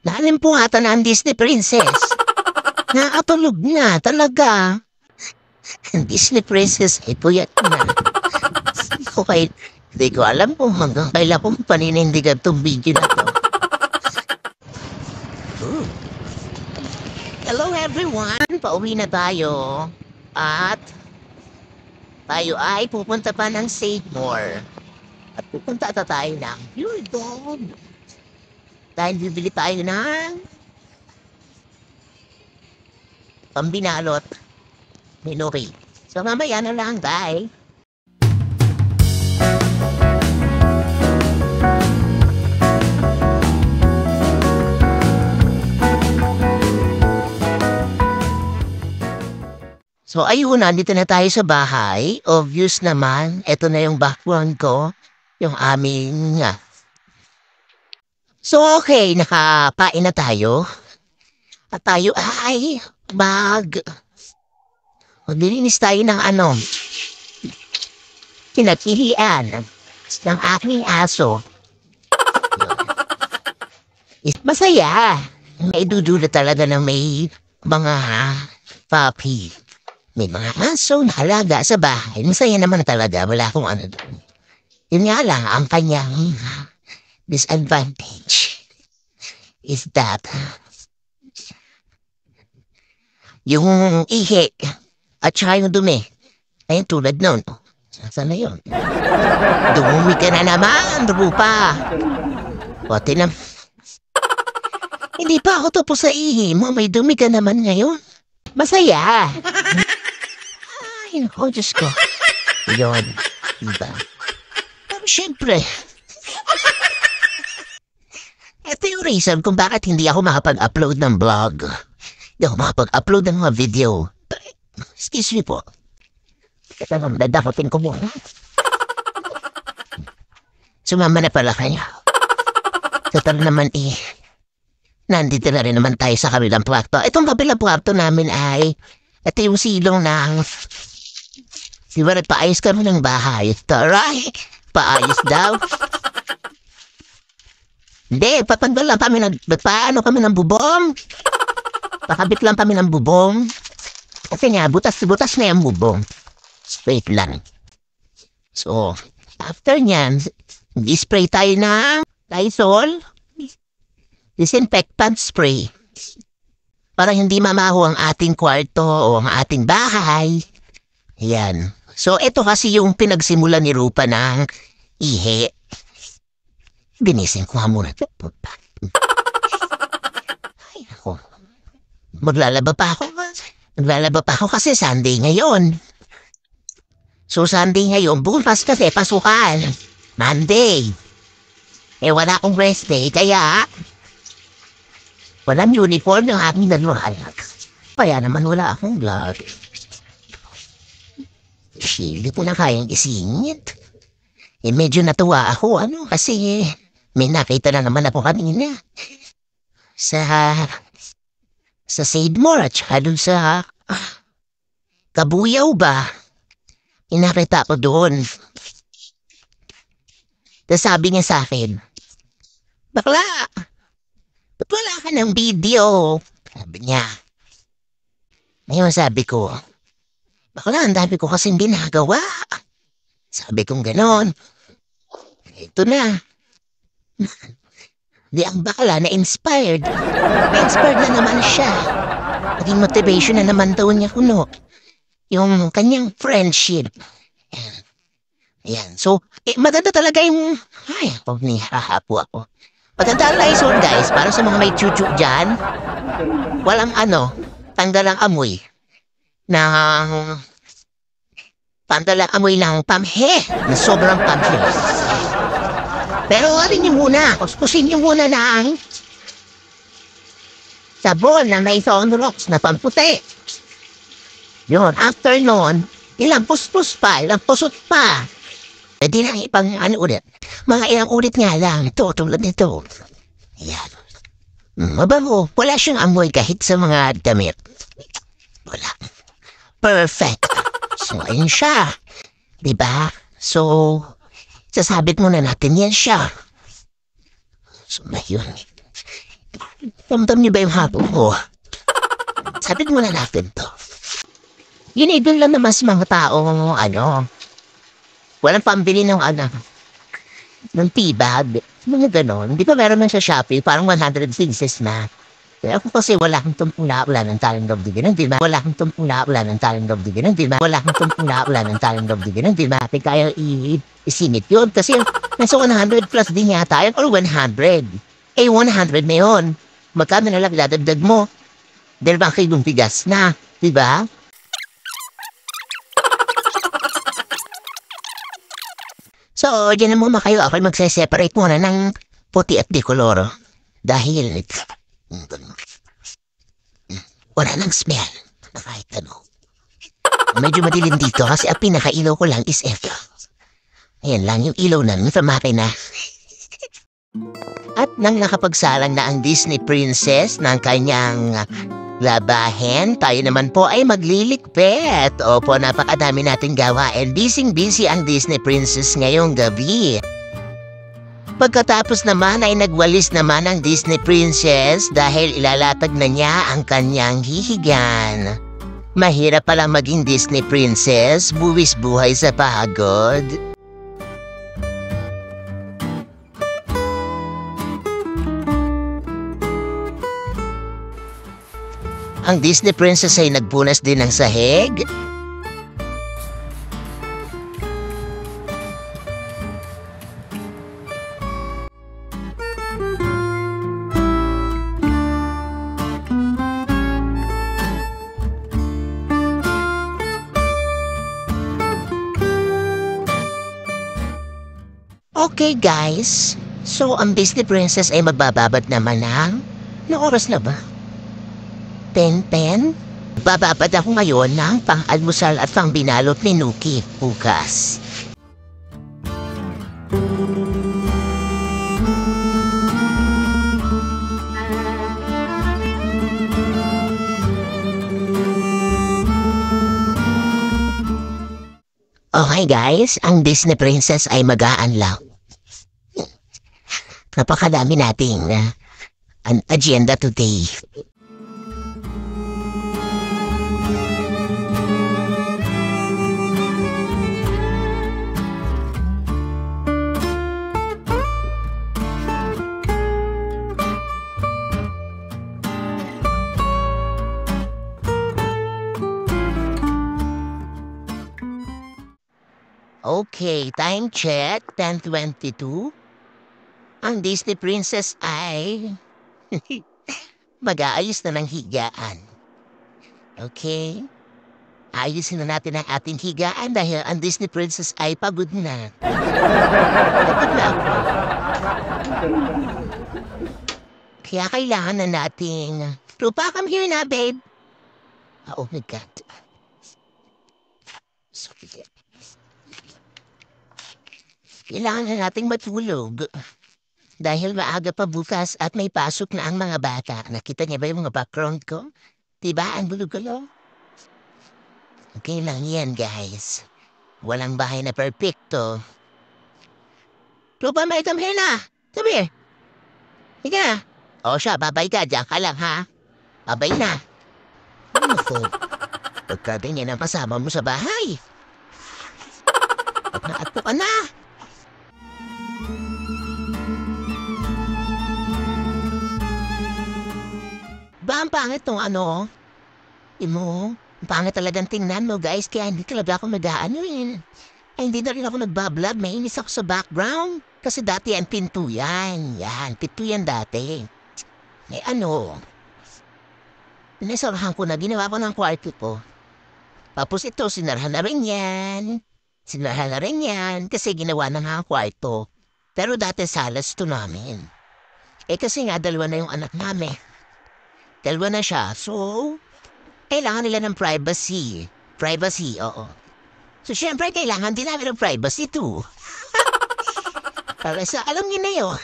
Nalimpungatan na ang Disney Princess. Nakatulog na talaga. Ang Disney Princess ay puyat na. Okay, hindi ko alam kung hanggang kailan kong paninindigan itong video na to. Hello everyone! Pauwi na tayo. At tayo ay pupunta pa ng Save More. At pupunta tayo ng Pure Gold. Dahil bibili tayo ng pambinalot ni Nori. So mamaya na lang, guys. So ayun, nandito na tayo sa bahay. Obvious naman, ito na yung background ko. Yung aming So okay, nakapain na tayo. At tayo ay maglilinis tayo ng pinaghihian ng aking aso. Masaya. May dudulot talaga na may mga puppy. May mga aso na alaga sa bahay. Masaya naman talaga. Wala akong doon. Yun nga lang, ang kanyang disadvantage is that yung ihi at saka yung dumi. Ayun, tulad nun. Saan na yun? Dumumi ka na naman, Rupa. Pati na. Hindi pa ako tapos sa ihi mo. May dumi ka naman ngayon. Masaya. Ay, naku, Diyos ko. Yun. Diba? Pero syempre, ito yung reason kung bakit hindi ako makapag-upload ng vlog. Hindi ako makapag-upload ng mga video. Excuse me po. Kasi dadakotin ko muna. Sumama na pala kayo. Total naman nandito na rin naman tayo sa kabilang kwarto. Itong kabilang kwarto namin ay ito yung silong ng siguro paayos kami ng bahay. Taray! Paayos daw. Hindi, papandol lang kami paano kami ng bubong. Pakabit lang kami ng bubong. Kasi nga, butas na yung bubong. Straight lang. So, after nyan, spray tayo ng Lysol disinfectant spray. Para hindi mamaho ang ating kwarto o ang ating bahay. Yan. So, ito kasi yung pinagsimulan ni Rupa ng ihi. Binising ko nga muna. Ay, ako. Maglalaba pa ako kasi Sunday ngayon. So, Sunday ngayon, bukas kasi pasukan. Monday. Wala akong rest day, kaya walang uniform ng aking dalawang anak. Kaya naman wala akong vlog. Hindi ko na kayang isingit. Medyo natuwa ako, kasi may nakita na naman ako kanina. Sa Save More at saka dun sa Kabuyaw ba? Inakita ko doon. Tapos sabi niya sa akin, bakla, ba't wala ka ng video? Sabi niya. Ngayon sabi ko, bakla, ang dami ko kasing ginagawa. Sabi kong ganon. Ito na. Di ang bakla na-inspired. Na-inspired na naman siya. Naging motivation na naman daw niya kuno. Yung kanyang friendship. Ayan. So, maganda talaga yung ay, pag nihahapo ako. Maganda ang Lysol, guys, para sa mga may chuchu dyan. Walang tanggal ang amoy ng pamhe na sobrang pamhe. Pero niyo muna, kuskusin niyo muna ng sabon na may Sunrox na pamputi. Yun, after nun, ilang pusot pa. Pwede lang ipang ulit. Mga ilang ulit nga lang, ito, tulad nito. Ayan. Mabango, wala siyang amoy kahit sa mga damit. Wala. Perfect. So, ayun siya. Diba? So, sasabit muna natin yan siya. So, ayun. Ramdam niyo ba yung habol ko? Sabihin muna natin to. Yun doon lang naman sa mga taong, walang pambili ng, ng tibag. Mga ganon. Di ba meron man sa Shopee, parang 100 pieces na. Kaya ako kasi wala kang tumpula-ula ng talent of the ganun, di ba? Wala kang tumpula-ula ng talent of the ganun, di ba? Wala kang tumpula-ula ng talent of the ganun, di ba? Kaya isingit yun. Kasi nasa 100 plus din yata yun, or 100. 100 na yun. Magkano na lang dadagdag mo? 2 kilong bigas na, di ba? So, dyan na muna kayo. Ako magse-separate muna ng puti at dekoloro. Dahil wala nang smell na kahit ano. Medyo madilim dito kasi ang pinakailaw ko lang is F. Ayan lang yung ilaw namin sa makina. At nang nakapagsalang na ang Disney Princess ng kanyang labahin, tayo naman po ay magliligpit. Opo, napakadami nating gawain. Busy ang Disney Princess ngayong gabi. Pagkatapos naman ay nagwalis naman ang Disney Princess dahil ilalatag na niya ang kanyang hihigan. Mahirap pala maging Disney Princess, buwis buhay sa pagod. Ang Disney Princess ay nagpunas din ng sahig. Okay guys, so ang Disney Princess ay magbababad naman ng... Anong oras na ba? 10:10? Bababad ako ngayon ng pang-almusal at pang-binalot ni Nuki bukas. Okay guys, ang Disney Princess ay mag-aanlaw. Napakadami nating agenda today. Okay, time check, 10:22. Ang Disney Princess ay mag-aayos na ng higaan. Okay? Ayusin na natin ang ating higaan dahil ang Disney Princess ay pagod na. Pagod na ako. Kaya kailangan na nating... Rupa, come here na, babe. Oh my God. Sorry. Kailangan na nating matulog. Dahil maaga pa bukas at may pasok na ang mga bata. Nakita niya ba yung mga background ko? Diba ang gulo-gulo? Okay lang yan, guys. Walang bahay na perfecto. Rupa, may come here na. Come here. Higa na. O siya, babay ka. Diyan ka lang, ha? Babay na. Ano po? Pagkabi niya na kasama mo sa bahay. At naato ka na. Ba, ang pangit tong imo, ang pangit talagang tingnan mo guys, kaya hindi talaga ako mag-aano eh. Ay, hindi na rin ako nagbablog, may inis ako sa background. Kasi dati ang pinto yan, pinto yan dati. Eh Inisarahan ko na, ginawa ko ng kwarto ko. Tapos ito, sinarahan na rin yan. Kasi ginawa na nga ang kwarto. Pero dati salas to namin. Kasi nga, 2 na yung anak namin. 2 na siya. So, kailangan nila ng privacy. Privacy, oo. So, syempre, kailangan din namin ng privacy too. Para sa, alam niyo na yun.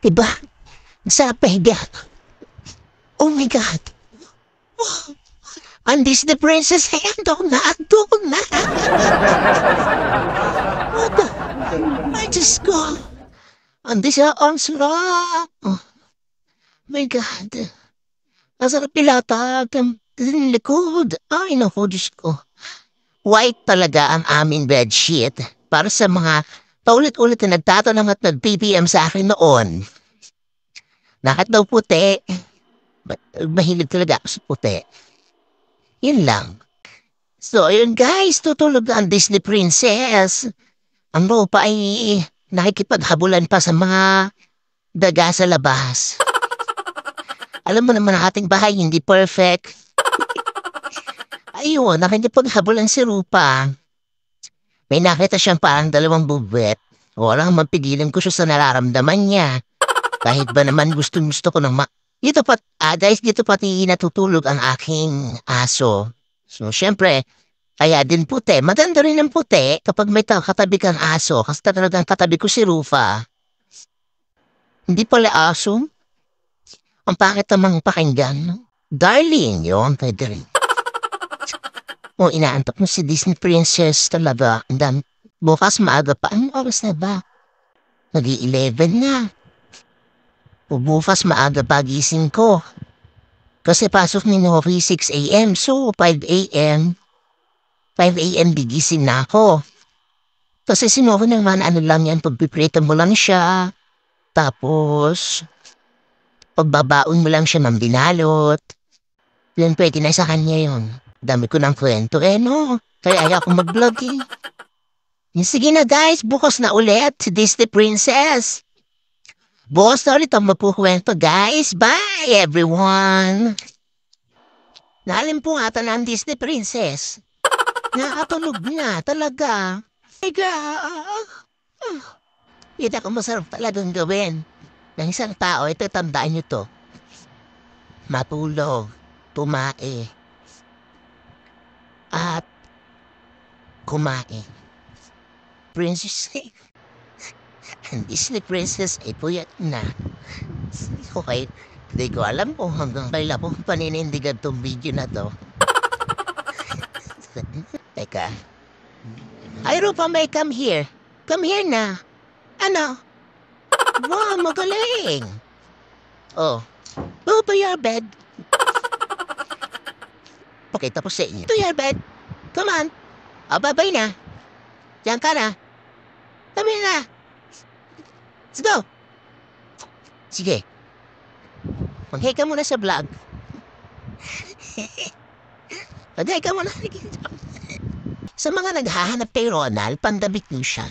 Diba? Sa pahiga. Oh my God. Ang Disney Princess, andun na, andun na. What the? Ay, Diyos ko. Ang sarap. Oh, my God. Ang sarap ilatag ng likod. Ay, naku, Diyos ko. White talaga ang aming bedsheet para sa mga paulit-ulit na nagtatanong at nag-PPM sa akin noon. Bakit daw puti? Mahilig talaga ako sa puti. Yun lang. So, ayun guys, tutulog na ang Disney Princess. Ang lupa ay nakikipaghabulan pa sa mga daga sa labas. Alam mo naman ang ating bahay, hindi perfect. Ayun, nakikipaghabulan si Rupa. May nakita siyang parang dalawang bubwet. Walang mapigilan ko siya sa nararamdaman niya. Kahit ba naman gusto ko ng dito pati natutulog ang aking aso. So, syempre, kaya din puti. Maganda rin ang puti kapag may katabi kang aso. Kasi talagang katabi ko si Rufa. Hindi pala aso. Ang pakit namang pakinggan. Darling, yun, pwede rin. O, inaantok mo si Disney Princess talaga. Bukas maaga pa. Anong oras na ba? Nag-11 na. O bukas maaga pa gising ko. Kasi pasok ni Nori 6 a.m. So, 5 a.m. 5 a.m. bigising na ako. Kasi si Nori naman ano lang yan, pagpiprito mo lang siya. Tapos, pagbabaon mo lang siya ng binalot. Yan pwede na sa kanya yun. Dami ko ng kwento no. Kaya ayaw ko mag-vlog Sige na guys, bukas na ulit si Disney Princess. Bukas na ulit ang mapukwento guys. Bye everyone. Nalimpungatan ang Disney Princess. Nakatulog na talaga. Kita ko masarap talagang gawin. Ng isang tao, ito tandaan nyo to. Matulog, tumae, at kumain. Princess, ang Disney Princess ay puyat na. Okay, hindi ko alam kung hanggang kailan ko paninindigan tong video na to. Teka. Ay, Rupa, may come here. Come here na. Ano? Wow, magaling. Oh, go to your bed. Okay, tapos sa inyo. To your bed. Come on. Bye-bye na. Diyan ka na. Kami na. Let's go. Sige. Mag-hi ka muna sa vlog. Mag-hi ka muna. Sa mga naghahanap kay Ronald, pandabit niyo siya.